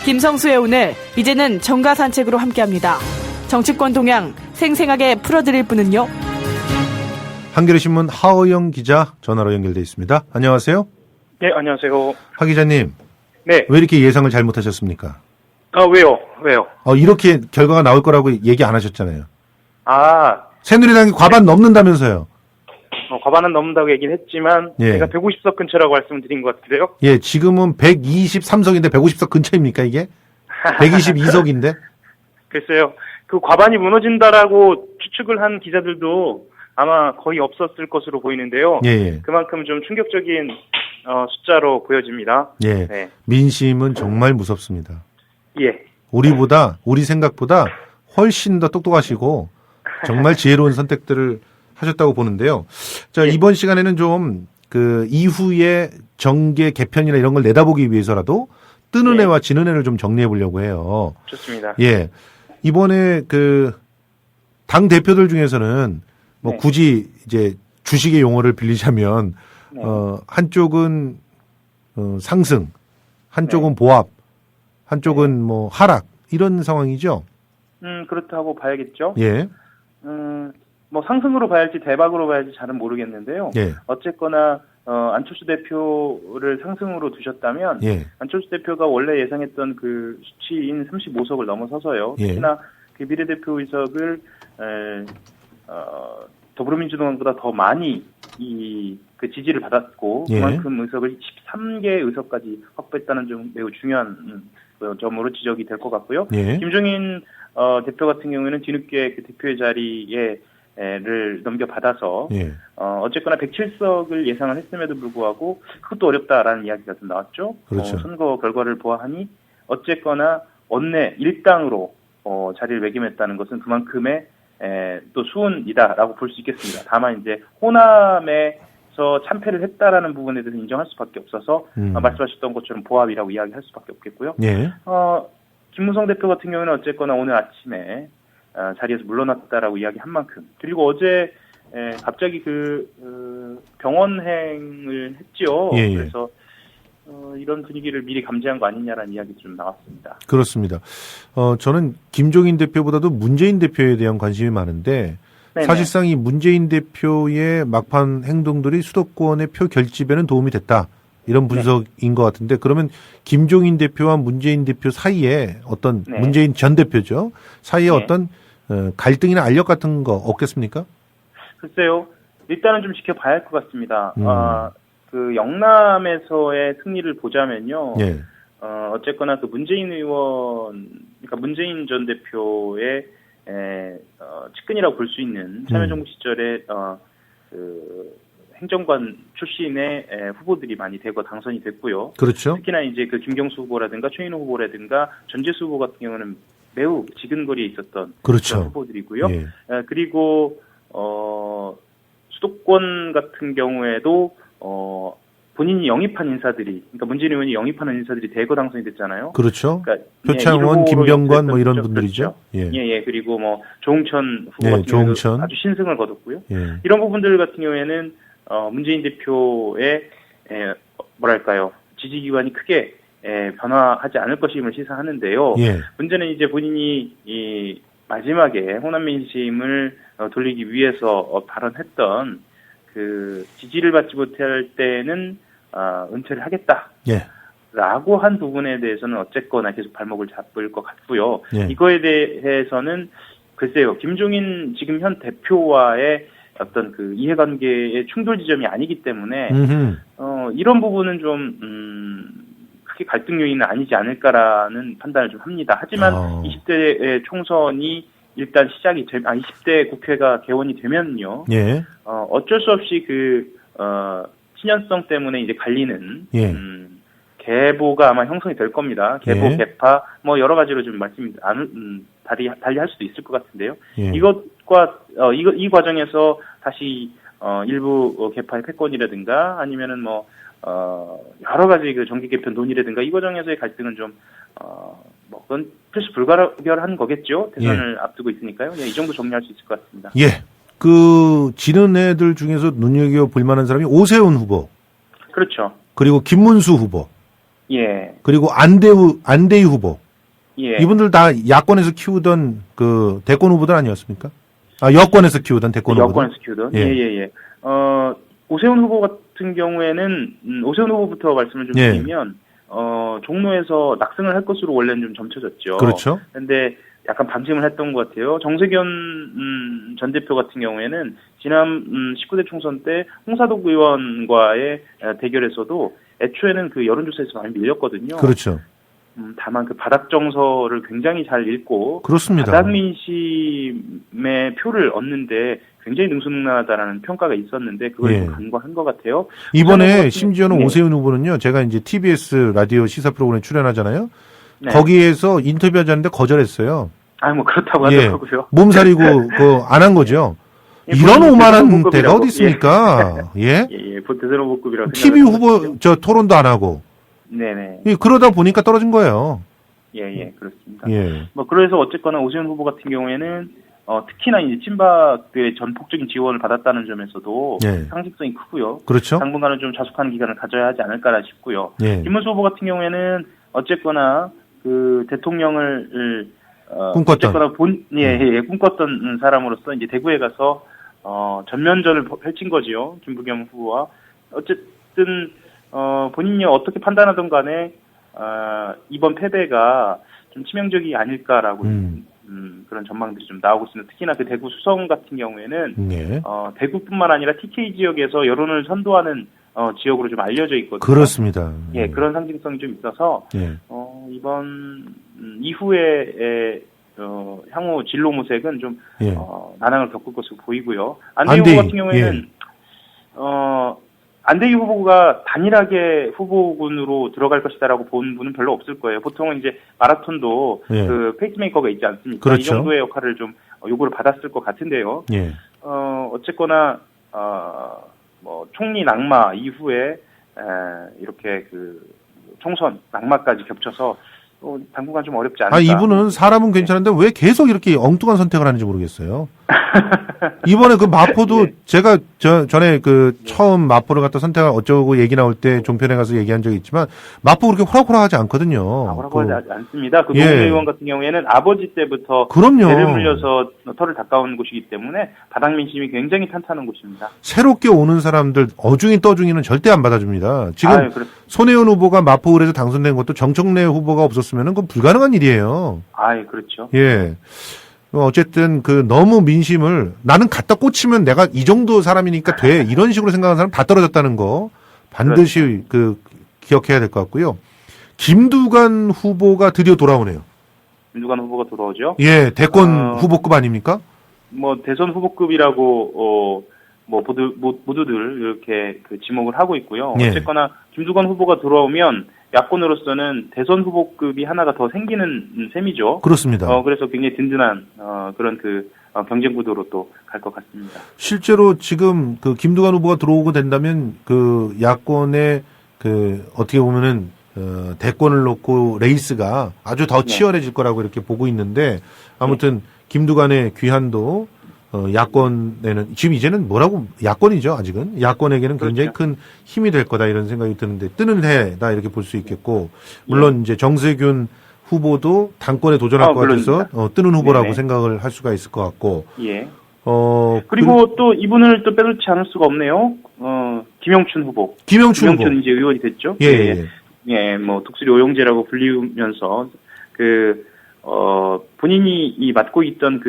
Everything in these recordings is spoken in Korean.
김성수의 오늘, 이제는 정가 산책으로 함께합니다. 정치권 동향 생생하게 풀어드릴 분은요. 한겨레신문 하어영 기자 전화로 연결돼 있습니다. 안녕하세요. 네, 안녕하세요. 하 기자님. 네. 왜 이렇게 예상을 잘못하셨습니까? 왜요? 이렇게 결과가 나올 거라고 얘기 안 하셨잖아요. 새누리당이 네. 과반 넘는다면서요. 과반은 넘는다고 얘기는 했지만 예. 제가 150석 근처라고 말씀을 드린 것 같은데요. 예, 지금은 123석인데 150석 근처입니까 이게? 122석인데? 글쎄요. 그 과반이 무너진다라고 추측을 한 기자들도 아마 거의 없었을 것으로 보이는데요. 예. 그만큼 좀 충격적인 숫자로 보여집니다. 예. 네. 민심은 정말 무섭습니다. 예. 우리 생각보다 훨씬 더 똑똑하시고 정말 지혜로운 선택들을 하셨다고 보는데요. 자, 예. 이번 시간에는 좀 그 이후의 정계 개편이나 이런 걸 내다보기 위해서라도 뜨는 예. 애와 지는 애를 좀 정리해 보려고 해요. 좋습니다. 예. 이번에 그 당 대표들 중에서는 뭐 네. 굳이 이제 주식의 용어를 빌리자면 네. 한쪽은 상승, 한쪽은 보합, 한쪽은 뭐 하락 이런 상황이죠. 그렇다고 봐야겠죠. 예. 뭐 상승으로 봐야 할지 대박으로 봐야 할지 잘은 모르겠는데요. 예. 어쨌거나 안철수 대표를 상승으로 두셨다면 예. 안철수 대표가 원래 예상했던 그 수치인 35석을 넘어서서요. 예. 특히나 그 비례대표 의석을 더불어민주당보다 더 많이 그 지지를 받았고 예. 그만큼 의석을 13개 의석까지 확보했다는 좀 매우 중요한 점으로 지적이 될 것 같고요. 예. 김종인 대표 같은 경우에는 뒤늦게 그 대표의 자리를 넘겨받아서 예. 어쨌거나 107석을 예상을 했음에도 불구하고 그것도 어렵다라는 이야기가 좀 나왔죠. 그렇죠. 선거 결과를 보아하니 어쨌거나 원내 일당으로 자리를 매김했다는 것은 그만큼의 또 수운이다라고 볼 수 있겠습니다. 다만 이제 호남에서 참패를 했다라는 부분에 대해서 인정할 수밖에 없어서 말씀하셨던 것처럼 보합이라고 이야기할 수밖에 없겠고요. 예. 김무성 대표 같은 경우는 어쨌거나 오늘 아침에 자리에서 물러났다라고 이야기한 만큼 그리고 어제 갑자기 병원행을 했지요. 예. 그래서 이런 분위기를 미리 감지한 거 아니냐라는 이야기 좀 나왔습니다. 그렇습니다. 저는 김종인 대표보다도 문재인 대표에 대한 관심이 많은데 네네. 사실상 이 문재인 대표의 막판 행동들이 수도권의 표 결집에는 도움이 됐다. 이런 분석인 것 같은데 그러면 김종인 대표와 문재인 대표 사이에 어떤 네. 문재인 전 대표죠. 사이에 네. 어떤 갈등이나 알력 같은 거 없겠습니까? 글쎄요. 일단은 좀 지켜봐야 할 것 같습니다. 그 영남에서의 승리를 보자면요. 예. 어쨌거나 그 문재인 의원, 그러니까 문재인 전 대표의 측근이라고 볼 수 있는 참여정부 시절에 그 행정관 출신의 후보들이 많이 되고 당선이 됐고요. 그렇죠. 특히나 이제 그 김경수 후보라든가 최인호 후보라든가 전재수 후보 같은 경우는 매우 지근거리에 있었던 그렇죠. 그런 후보들이고요. 예. 그리고 수도권 같은 경우에도 본인이 영입한 인사들이, 그러니까 문재인 의원이 영입하는 인사들이 대거 당선이 됐잖아요. 그렇죠. 그러니까 표창원, 김병관 뭐 이런 분들이죠. 그렇죠. 예. 그리고 뭐 조응천 후보 예, 같은 경우도 조응천. 아주 신승을 거뒀고요. 예. 이런 부분들 같은 경우에는 문재인 대표의 뭐랄까요, 지지 기반이 크게 변화하지 않을 것임을 시사하는데요. 예. 문제는 이제 본인이 이 마지막에 호남 민심을 돌리기 위해서 발언했던 그 지지를 받지 못할 때는 은퇴를 하겠다. 예. 라고 한 부분에 대해서는 어쨌거나 계속 발목을 잡을 것 같고요. 예. 이거에 대해서는 글쎄요, 김종인 지금 현 대표와의 어떤 그 이해관계의 충돌 지점이 아니기 때문에 이런 부분은 좀 크게 갈등 요인은 아니지 않을까라는 판단을 좀 합니다. 하지만 20대 총선이 일단 시작이 20대 국회가 개원이 되면요. 예. 어쩔 수 없이 친연성 때문에 이제 갈리는 예. 계보가 아마 형성이 될 겁니다. 계보, 예. 계파 뭐 여러 가지로 좀 달리할 수도 있을 것 같은데요. 예. 이것과 이 과정에서 다시 일부 계파의 패권이라든가 아니면은 뭐 여러 가지 그 정기 개편 논의라든가 이 과정에서의 갈등은 좀 뭐 그건 필수 불가결한 거겠죠. 대선을 앞두고 있으니까요. 이 정도 정리할 수 있을 것 같습니다. 예. 그 지는 애들 중에서 눈여겨볼 만한 사람이 오세훈 후보. 그렇죠. 그리고 김문수 후보. 예. 그리고 안대희 후보. 예. 이분들 다 야권에서 키우던 그 대권 후보들 아니었습니까? 아, 여권에서 키우던 대권 후보들. 여권에서 키우던. 예. 예. 오세훈 후보 같은 경우에는 오세훈 후보부터 말씀을 좀 예. 드리면 종로에서 낙승을 할 것으로 원래는 좀 점쳐졌죠. 그렇죠. 근데 약간 방심을 했던 것 같아요. 정세균 전 대표 같은 경우에는 지난 19대 총선 때 홍사덕 의원과의 대결에서도 애초에는 그 여론조사에서 많이 밀렸거든요. 그렇죠. 다만 그 바닥 정서를 굉장히 잘 읽고 그렇습니다. 바닥 민심의 표를 얻는데 굉장히 능수능란하다라는 평가가 있었는데 그걸 예. 좀 간과한 것 같아요. 이번에 심지어는 네. 오세훈 후보는요. 제가 이제 TBS 라디오 시사 프로그램에 출연하잖아요. 네. 거기에서 인터뷰하자는데 거절했어요. 뭐 그렇다고 예. 하더라고요. 몸살이고 안 한 거죠. 예, 이런 본인이 오만한 대선 데가 후보급이라고. 어디 있습니까? 예? 대선 후보급이라고 TV 생각을 후보 했거든요. 저 토론도 안 하고. 네네. 예, 그러다 보니까 떨어진 거예요. 그렇습니다. 예. 그래서 어쨌거나 오세훈 후보 같은 경우에는 특히나 이제 친박들의 전폭적인 지원을 받았다는 점에서도 예. 상징성이 크고요. 그렇죠? 당분간은 좀 자숙하는 기간을 가져야 하지 않을까 싶고요. 예. 김문수 후보 같은 경우에는 어쨌거나 그 대통령을 꿈꿨던. 어쨌거나 꿈꿨던 사람으로서 이제 대구에 가서 전면전을 펼친 거지요. 김부겸 후보와. 어쨌든 본인이 어떻게 판단하던 간에 이번 패배가 좀 치명적이 아닐까라고 그런 전망들이 좀 나오고 있습니다. 특히나 그 대구 수성 같은 경우에는 네. 대구뿐만 아니라 TK 지역에서 여론을 선도하는 지역으로 좀 알려져 있거든요. 그렇습니다. 예, 그런 상징성이 좀 있어서 예. 이번 이후에 향후 진로 모색은 좀 예. 난항을 겪을 것으로 보이고요. 안대희 후보 같은 경우에는 안대희 후보가 단일하게 후보군으로 들어갈 것이다라고 본 분은 별로 없을 거예요. 보통은 이제 마라톤도 예. 그 페이스메이커가 있지 않습니까? 그렇죠. 이 정도의 역할을 좀 요구를 받았을 것 같은데요. 예. 어쨌거나 총리 낙마 이후에 이렇게 그 총선 낙마까지 겹쳐서 당분간 좀 어렵지 않을까. 이분은 사람은 괜찮은데 왜 계속 이렇게 엉뚱한 선택을 하는지 모르겠어요. 이번에 그 마포도 네. 제가 전에 처음 마포를 갖다 선택을 어쩌고 얘기 나올 때 종편에 가서 얘기한 적이 있지만 마포 그렇게 호락호락하지 않거든요. 호락호락하지 않습니다. 그 예. 노무현 의원 같은 경우에는 아버지 때부터 그럼요. 배를 물려서 털을 닦아온 곳이기 때문에 바닥 민심이 굉장히 탄탄한 곳입니다. 새롭게 오는 사람들 어중이 떠중이는 절대 안 받아줍니다. 지금 손혜원 후보가 마포을에서 당선된 것도 정청래 후보가 없었으면 그건 불가능한 일이에요. 그렇죠. 예. 어쨌든 너무 민심을 나는 갖다 꽂히면 내가 이 정도 사람이니까 돼 이런 식으로 생각하는 사람 다 떨어졌다는 거 반드시 기억해야 될 것 같고요. 김두관 후보가 드디어 돌아오네요. 김두관 후보가 돌아오죠. 예, 대권 후보급 아닙니까? 대선 후보급이라고 모두들 이렇게 지목을 하고 있고요. 예. 어쨌거나 김두관 후보가 들어오면 야권으로서는 대선 후보급이 하나가 더 생기는 셈이죠. 그렇습니다. 그래서 굉장히 든든한 그런 경쟁 구도로 또 갈 것 같습니다. 실제로 지금 김두관 후보가 들어오고 된다면 야권의 어떻게 보면은 대권을 놓고 레이스가 아주 더 치열해질 거라고 이렇게 보고 있는데 아무튼 김두관의 귀환도 야권에는 지금 이제는 야권이죠 아직은 야권에게는 굉장히 큰 힘이 될 거다 이런 생각이 드는데 뜨는 해다 이렇게 볼 수 있겠고 물론 이제 정세균 후보도 당권에 도전할 것 같아서 뜨는 후보라고 생각을 할 수가 있을 것 같고 그리고 또 이분을 또 빼놓지 않을 수가 없네요. 김영춘 후보. 김영춘 후보 이제 의원이 됐죠. 예. 독수리 오영재라고 불리우면서 본인이 맡고 있던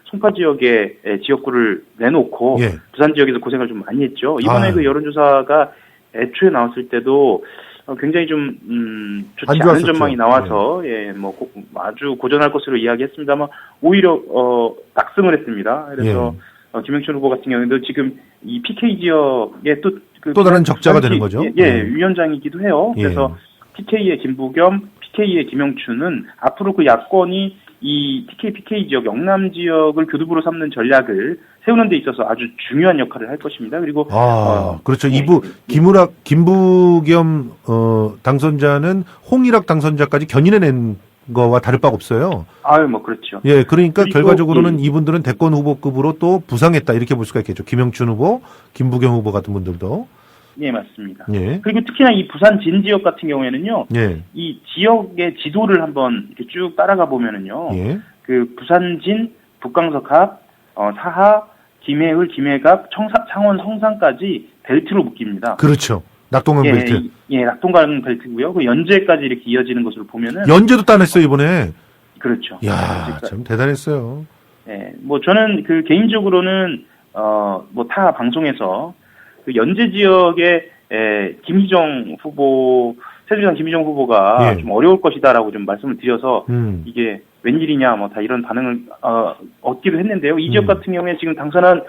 송파 지역의 지역구를 내놓고 부산 지역에서 고생을 좀 많이 했죠. 이번에 여론조사가 애초에 나왔을 때도 굉장히 좀 좋지 않은 전망이 나와서 아주 고전할 것으로 이야기했습니다만 오히려 낙승을 했습니다. 그래서 김영춘 후보 같은 경우에도 지금 이 PK 지역에 또 다른 적자가 되는 거죠. 위원장이기도 해요. 그래서 TK의 김부겸, PK의 김영춘은 앞으로 야권이 이 PK 지역, 영남 지역을 교두보로 삼는 전략을 세우는 데 있어서 아주 중요한 역할을 할 것입니다. 그리고 그렇죠. 김부겸 당선자는 홍일학 당선자까지 견인해낸 거와 다를 바가 없어요. 그렇죠. 예, 그러니까 결과적으로는 이분들은 대권 후보급으로 또 부상했다 이렇게 볼 수가 있겠죠. 김영춘 후보, 김부겸 후보 같은 분들도. 예, 맞습니다. 예. 그리고 특히나 이 부산 진 지역 같은 경우에는요, 예. 이 지역의 지도를 한번 이렇게 쭉 따라가 보면은요, 예. 그 부산 진, 북광석합, 사하, 김해을, 김해갑, 창원, 성산까지 벨트로 묶입니다. 그렇죠. 낙동강 벨트. 예, 낙동강 벨트고요. 그 연제까지 이렇게 이어지는 것으로 보면은 연제도 따냈어요, 이번에. 그렇죠. 야, 참 대단했어요. 예, 뭐 저는 그 개인적으로는 뭐 타 방송에서 그 연제 지역에 김희정 후보, 새누리당 김희정 후보가 예. 좀 어려울 것이다라고 좀 말씀을 드려서 이게 웬일이냐 뭐 다 이런 반응을 얻기도 했는데요. 이 지역 같은 경우에 지금 당선한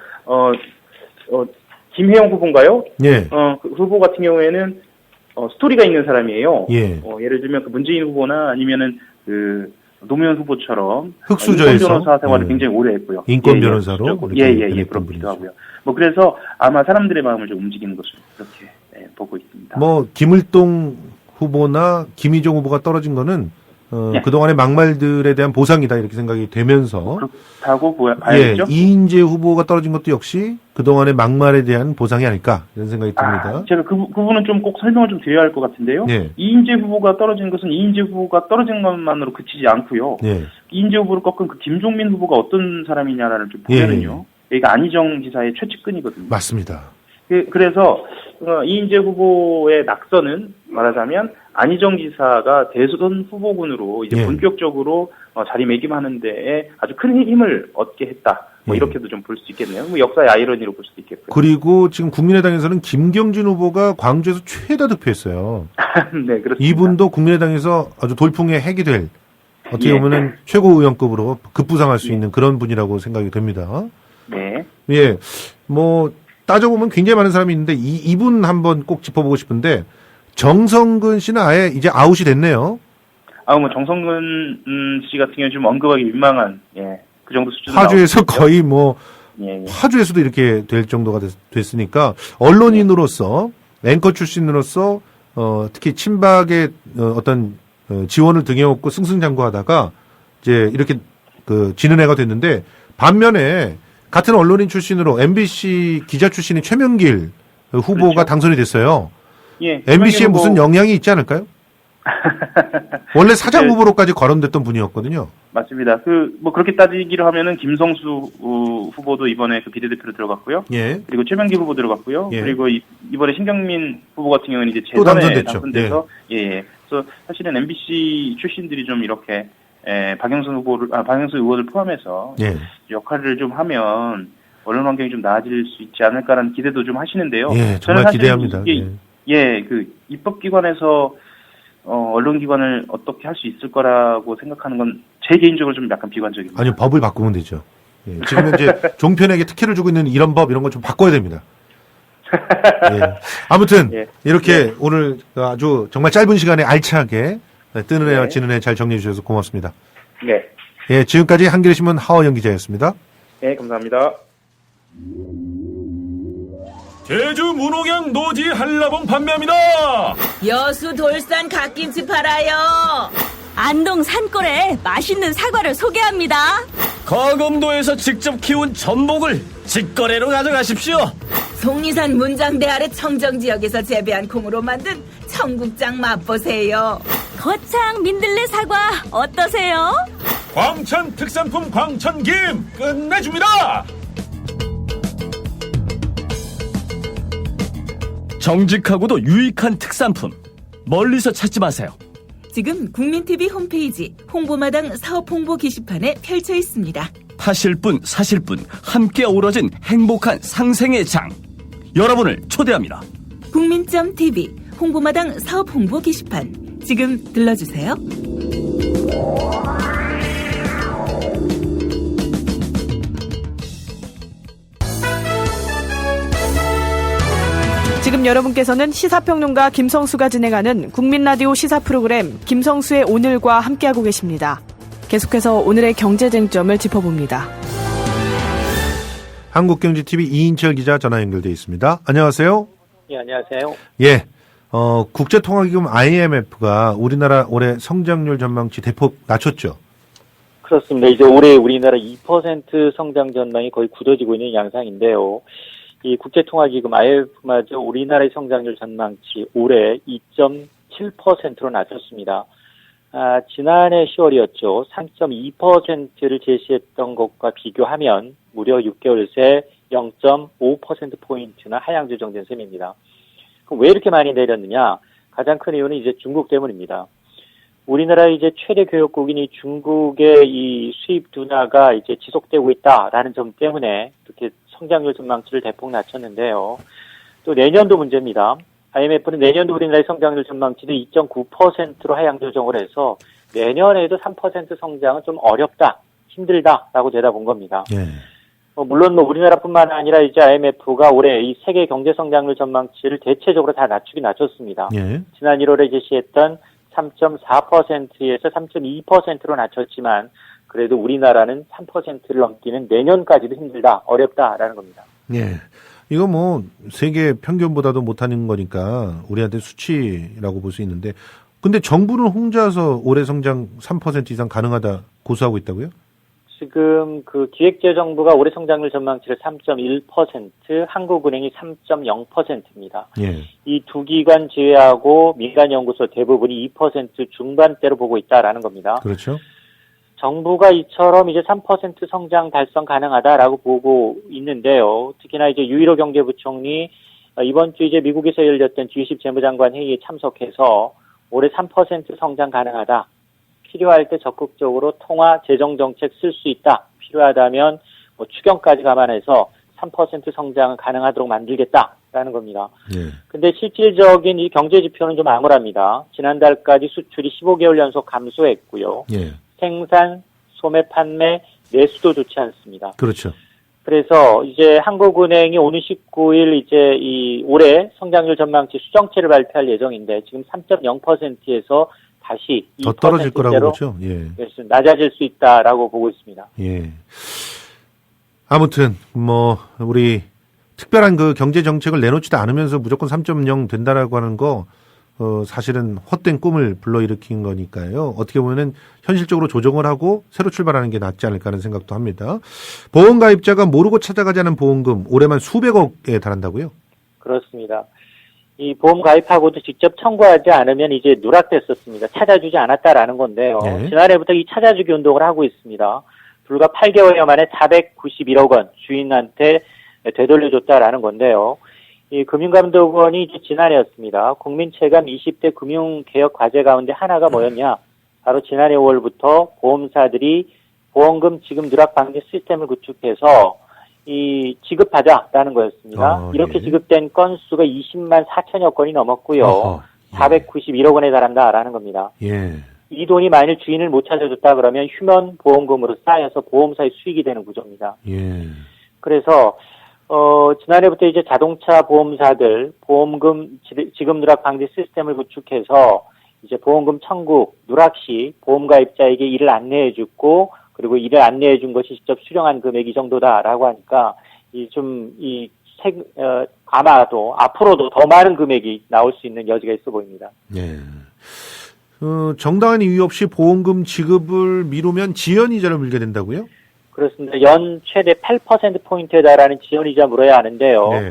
김혜영 후보인가요? 예. 그 후보 같은 경우에는 스토리가 있는 사람이에요. 예. 예를 들면 그 문재인 후보나 아니면은 그 노무현 후보처럼 흑수저에서 인권 변호사 생활을 굉장히 오래 했고요. 인권 변호사로 그렇기도 하고요. 뭐 그래서 아마 사람들의 마음을 좀 움직이는 것을 그렇게 보고 있습니다. 뭐 김을동 후보나 김희종 후보가 떨어진 거는 그동안의 막말들에 대한 보상이다 이렇게 생각이 되면서 그렇다고 봐야죠. 이인재 후보가 떨어진 것도 역시 그동안의 막말에 대한 보상이 아닐까 이런 생각이 듭니다. 제가 그분은 좀 꼭 설명을 좀 드려야 할 것 같은데요. 예. 이인재 후보가 떨어진 것은 이인재 후보가 떨어진 것만으로 그치지 않고요. 예. 이인재 후보를 꺾은 그 김종민 후보가 어떤 사람이냐를 좀 보면은요. 여기가 안희정 지사의 최측근이거든요. 맞습니다. 그래서 이인재 후보의 낙선은 말하자면 안희정 지사가 대선 후보군으로 이제 본격적으로 자리매김하는 데에 아주 큰 힘을 얻게 했다. 뭐 이렇게도 좀 볼 수 있겠네요. 뭐 역사의 아이러니로 볼 수도 있겠고요. 그리고 지금 국민의당에서는 김경진 후보가 광주에서 최다 득표했어요. 네, 그렇습니다. 이분도 국민의당에서 아주 돌풍의 핵이 될 어떻게 보면은 최고 의원급으로 급부상할 수 있는 그런 분이라고 생각이 됩니다. 네. 예, 뭐 따져보면 굉장히 많은 사람이 있는데 이분 한번 꼭 짚어보고 싶은데 정성근 씨는 아예 이제 아웃이 됐네요. 뭐 정성근 씨 같은 경우는 좀 언급하기 민망한 그 정도 수준. 화주에서 거의 뭐 예. 화주에서도 이렇게 될 정도가 됐으니까 언론인으로서 앵커 출신으로서 특히 친박의 어떤 지원을 등에 업고 승승장구하다가 이제 이렇게 지는 애가 됐는데 반면에 같은 언론인 출신으로 MBC 기자 출신인 최명길 후보가 그렇죠. 당선이 됐어요. 예. MBC에 무슨 영향이 있지 않을까요? 원래 사장 네. 후보로까지 거론됐던 분이었거든요. 맞습니다. 뭐 그렇게 따지기로 하면은 김성수 후보도 이번에 그 비례대표로 들어갔고요. 예. 그리고 최명길 후보 들어갔고요. 예. 그리고 이번에 신경민 후보 같은 경우는 이제 또 재선에 당선됐죠. 당선돼서 그래서 사실은 MBC 출신들이 좀 이렇게 박영선 의원을 포함해서 예. 역할을 좀 하면 언론 환경이 좀 나아질 수 있지 않을까라는 기대도 좀 하시는데요. 예, 정말 저는 사실 기대합니다. 이게 그 입법기관에서 언론기관을 어떻게 할 수 있을 거라고 생각하는 건 제 개인적으로 좀 약간 비관적입니다. 아니요, 법을 바꾸면 되죠. 예, 지금 현재 종편에게 특혜를 주고 있는 이런 법, 이런 거 좀 바꿔야 됩니다. 예. 아무튼, 이렇게 오늘 아주 정말 짧은 시간에 알차게 뜨는 애와 지는 애 잘 정리해 주셔서 고맙습니다. 네. 예, 지금까지 한겨레신문 하원영 기자였습니다. 네, 감사합니다. 제주 문옥양 노지 한라봉 판매합니다. 여수 돌산 갓김치 팔아요. 안동 산골에 맛있는 사과를 소개합니다. 거금도에서 직접 키운 전복을 직거래로 가져가십시오. 속리산 문장대 아래 청정지역에서 재배한 콩으로 만든 청국장 맛보세요. 거창 민들레 사과 어떠세요? 광천 특산품 광천김 끝내줍니다. 정직하고도 유익한 특산품 멀리서 찾지 마세요. 지금 국민TV 홈페이지 홍보마당 사업 홍보 게시판에 펼쳐 있습니다. 파실 분 사실 분 함께 어우러진 행복한 상생의 장 여러분을 초대합니다. 국민.tv 홍보마당 사업 홍보 게시판 지금 들러주세요. 지금 여러분께서는 시사평론가 김성수가 진행하는 국민라디오 시사 프로그램 김성수의 오늘과 함께하고 계십니다. 계속해서 오늘의 경제쟁점을 짚어봅니다. 한국경제TV 이인철 기자 전화 연결돼 있습니다. 안녕하세요. 예, 안녕하세요. 예, 국제통화기금 IMF가 우리나라 올해 성장률 전망치 대폭 낮췄죠. 그렇습니다. 이제 올해 우리나라 2% 성장 전망이 거의 굳어지고 있는 양상인데요. 이 국제통화기금 IMF마저 우리나라의 성장률 전망치 올해 2.7%로 낮췄습니다. 지난해 10월이었죠. 3.2%를 제시했던 것과 비교하면 무려 6개월 새 0.5%포인트나 하향 조정된 셈입니다. 그럼 왜 이렇게 많이 내렸느냐? 가장 큰 이유는 이제 중국 때문입니다. 우리나라 이제 최대 교역국인 이 중국의 이 수입 둔화가 이제 지속되고 있다라는 점 때문에 이렇게 성장률 전망치를 대폭 낮췄는데요. 또 내년도 문제입니다. IMF는 내년도 우리나라의 성장률 전망치를 2.9%로 하향 조정을 해서 내년에도 3% 성장은 좀 어렵다, 힘들다라고 내다본 겁니다. 예. 물론 우리나라뿐만 아니라 이제 IMF가 올해 이 세계 경제 성장률 전망치를 대체적으로 다 낮췄습니다. 예. 지난 1월에 제시했던 3.4%에서 3.2%로 낮췄지만 그래도 우리나라는 3%를 넘기는 내년까지도 힘들다, 어렵다라는 겁니다. 예. 이거 뭐 세계 평균보다도 못하는 거니까 우리한테 수치라고 볼 수 있는데, 근데 정부는 혼자서 올해 성장 3% 이상 가능하다 고수하고 있다고요? 지금 그 기획재정부가 올해 성장률 전망치를 3.1%, 한국은행이 3.0%입니다. 예. 이 두 기관 제외하고 민간 연구소 대부분이 2% 중반대로 보고 있다라는 겁니다. 그렇죠. 정부가 이처럼 이제 3% 성장 달성 가능하다라고 보고 있는데요. 특히나 이제 유일호 경제부총리 이번 주 이제 미국에서 열렸던 G20 재무장관 회의에 참석해서 올해 3% 성장 가능하다. 필요할 때 적극적으로 통화 재정 정책 쓸 수 있다. 필요하다면 뭐 추경까지 감안해서 3% 성장은 가능하도록 만들겠다라는 겁니다. 예. 근데 실질적인 이 경제 지표는 좀 암울합니다. 지난달까지 수출이 15개월 연속 감소했고요. 예. 생산, 소매, 판매, 내수도 좋지 않습니다. 그렇죠. 그래서 이제 한국은행이 오는 19일 이제 이 올해 성장률 전망치 수정치를 발표할 예정인데 지금 3.0%에서 다시 더 떨어질 거라고 보죠. 예. 낮아질 수 있다라고 보고 있습니다. 예. 아무튼 뭐 우리 특별한 그 경제 정책을 내놓지도 않으면서 무조건 3.0 된다라고 하는 거 사실은 헛된 꿈을 불러일으킨 거니까요. 어떻게 보면은 현실적으로 조정을 하고 새로 출발하는 게 낫지 않을까 하는 생각도 합니다. 보험가입자가 모르고 찾아가지 않은 보험금 올해만 수백억에 달한다고요? 그렇습니다. 이 보험 가입하고도 직접 청구하지 않으면 이제 누락됐었습니다. 찾아주지 않았다라는 건데요. 네. 지난해부터 이 찾아주기 운동을 하고 있습니다. 불과 8개월여 만에 491억 원 주인한테 되돌려줬다라는 건데요. 이 금융감독원이 이제 지난해였습니다. 국민체감 20대 금융개혁 과제 가운데 하나가 뭐였냐? 바로 지난해 5월부터 보험사들이 보험금 지급 누락 방지 시스템을 구축해서 이 지급하자라는 거였습니다. 이렇게 예. 지급된 건수가 20만 4천여 건이 넘었고요. 어허, 예. 491억 원에 달한다라는 겁니다. 예. 이 돈이 만일 주인을 못 찾아줬다 그러면 휴면 보험금으로 쌓여서 보험사의 수익이 되는 구조입니다. 예. 그래서 지난해부터 이제 자동차 보험사들 보험금 지급 누락 방지 시스템을 구축해서 이제 보험금 청구 누락 시 보험가입자에게 이를 안내해주고 그리고 이를 안내해준 것이 직접 수령한 금액이 이 정도다라고 하니까 아마도 앞으로도 더 많은 금액이 나올 수 있는 여지가 있어 보입니다. 예. 정당한 이유 없이 보험금 지급을 미루면 지연이자를 물게 된다고요? 그렇습니다. 연 최대 8%포인트에 달하는 지연이자 물어야 하는데요. 네.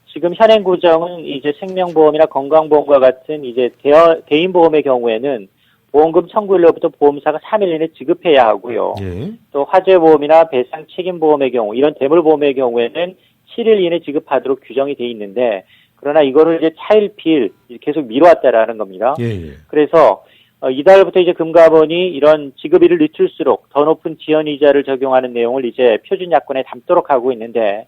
지금 현행 구정은 이제 생명보험이나 건강보험과 같은 이제 개인보험의 경우에는 보험금 청구일로부터 보험사가 3일 이내 지급해야 하고요. 예. 또 화재보험이나 배상 책임보험의 경우, 이런 대물보험의 경우에는 7일 이내 지급하도록 규정이 돼 있는데, 그러나 이거를 이제 차일피일 계속 미뤄왔다라는 겁니다. 예. 그래서 이달부터 이제 금감원이 이런 지급일을 늦출수록 더 높은 지연이자를 적용하는 내용을 이제 표준약관에 담도록 하고 있는데,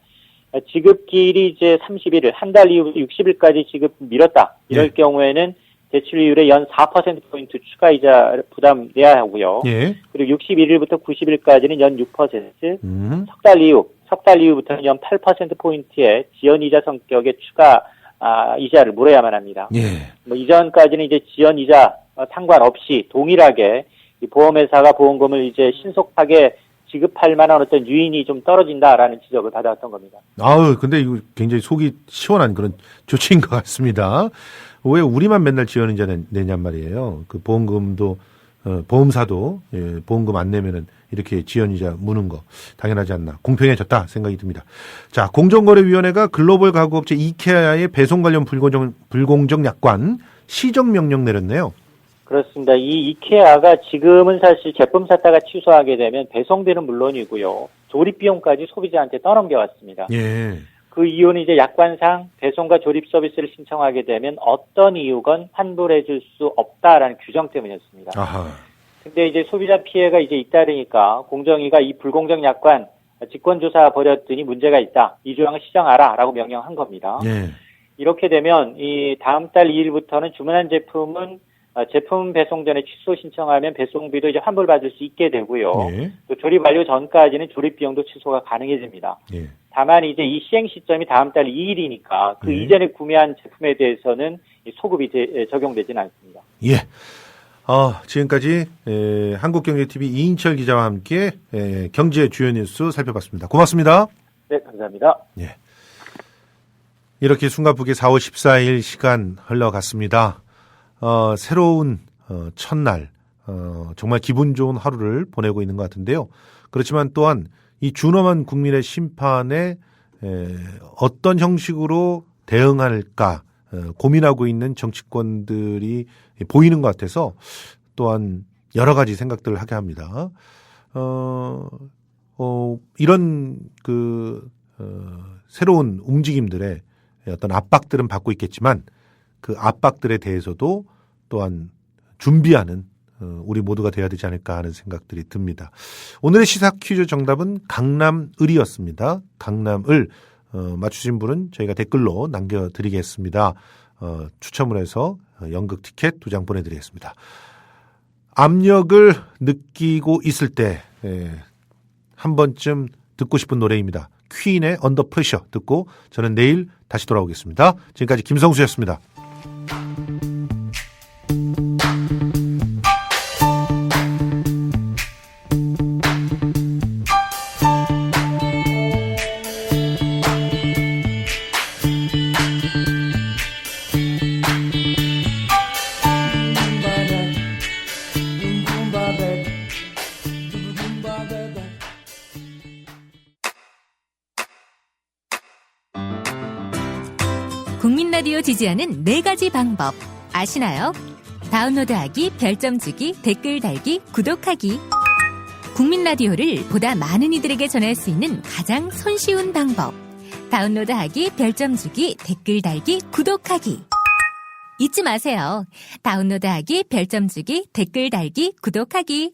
지급기일이 이제 31일, 한 달 이후 60일까지 지급 미뤘다. 이럴 경우에는 대출이율의 연 4%포인트 추가이자 부담 내야 하고요. 예. 그리고 61일부터 90일까지는 연 6%, 석 달 이후부터는 연 8%포인트의 지연이자 성격의 추가 이자를 물어야만 합니다. 예. 뭐 이전까지는 이제 지연이자 상관없이 동일하게 이 보험회사가 보험금을 이제 신속하게 지급할 만한 어떤 유인이 좀 떨어진다라는 지적을 받아왔던 겁니다. 아우, 근데 이거 굉장히 속이 시원한 그런 조치인 것 같습니다. 왜 우리만 맨날 지연이자 내냔 말이에요. 그 보험금도, 보험사도, 예, 보험금 안 내면은 이렇게 지연이자 무는 거 당연하지 않나. 공평해졌다 생각이 듭니다. 자, 공정거래위원회가 글로벌 가구업체 이케아의 배송 관련 불공정 약관 시정명령 내렸네요. 그렇습니다. 이 이케아가 지금은 사실 제품 샀다가 취소하게 되면 배송비는 물론이고요. 조립 비용까지 소비자한테 떠넘겨 왔습니다. 예. 그 이유는 이제 약관상 배송과 조립 서비스를 신청하게 되면 어떤 이유건 환불해 줄 수 없다라는 규정 때문이었습니다. 아하. 근데 이제 소비자 피해가 이제 잇따르니까 공정위가 이 불공정 약관 직권조사 벌였더니 문제가 있다. 이 조항을 시정하라라고 명령한 겁니다. 예. 이렇게 되면 이 다음 달 2일부터는 주문한 제품은 제품 배송 전에 취소 신청하면 배송비도 이제 환불받을 수 있게 되고요. 예. 또 조립 완료 전까지는 조립 비용도 취소가 가능해집니다. 예. 다만 이제 이 시행 시점이 다음 달 2일이니까 그 이전에 구매한 제품에 대해서는 이 소급이 적용되지는 않습니다. 예. 지금까지 한국경제TV 이인철 기자와 함께 경제 주요 뉴스 살펴봤습니다. 고맙습니다. 네, 감사합니다. 예. 이렇게 숨가쁘게 4월 14일 시간 흘러갔습니다. 새로운 첫날 정말 기분 좋은 하루를 보내고 있는 것 같은데요. 그렇지만 또한 이 준엄한 국민의 심판에 어떤 형식으로 대응할까 고민하고 있는 정치권들이 보이는 것 같아서 또한 여러 가지 생각들을 하게 합니다. 이런 새로운 움직임들의 어떤 압박들은 받고 있겠지만 그 압박들에 대해서도 또한 준비하는 우리 모두가 돼야 되지 않을까 하는 생각들이 듭니다. 오늘의 시사 퀴즈 정답은 강남을이었습니다. 강남을 맞추신 분은 저희가 댓글로 남겨드리겠습니다. 추첨을 해서 연극 티켓 2장 보내드리겠습니다. 압력을 느끼고 있을 때 한 번쯤 듣고 싶은 노래입니다. 퀸의 언더 프레셔 듣고 저는 내일 다시 돌아오겠습니다. 지금까지 김성수였습니다. 국민 라디오 지지하는 4가지 방법 아시나요? 다운로드하기, 별점 주기, 댓글 달기, 구독하기. 국민 라디오를 보다 많은 이들에게 전할 수 있는 가장 손쉬운 방법. 다운로드하기, 별점 주기, 댓글 달기, 구독하기. 잊지 마세요. 다운로드하기, 별점 주기, 댓글 달기, 구독하기.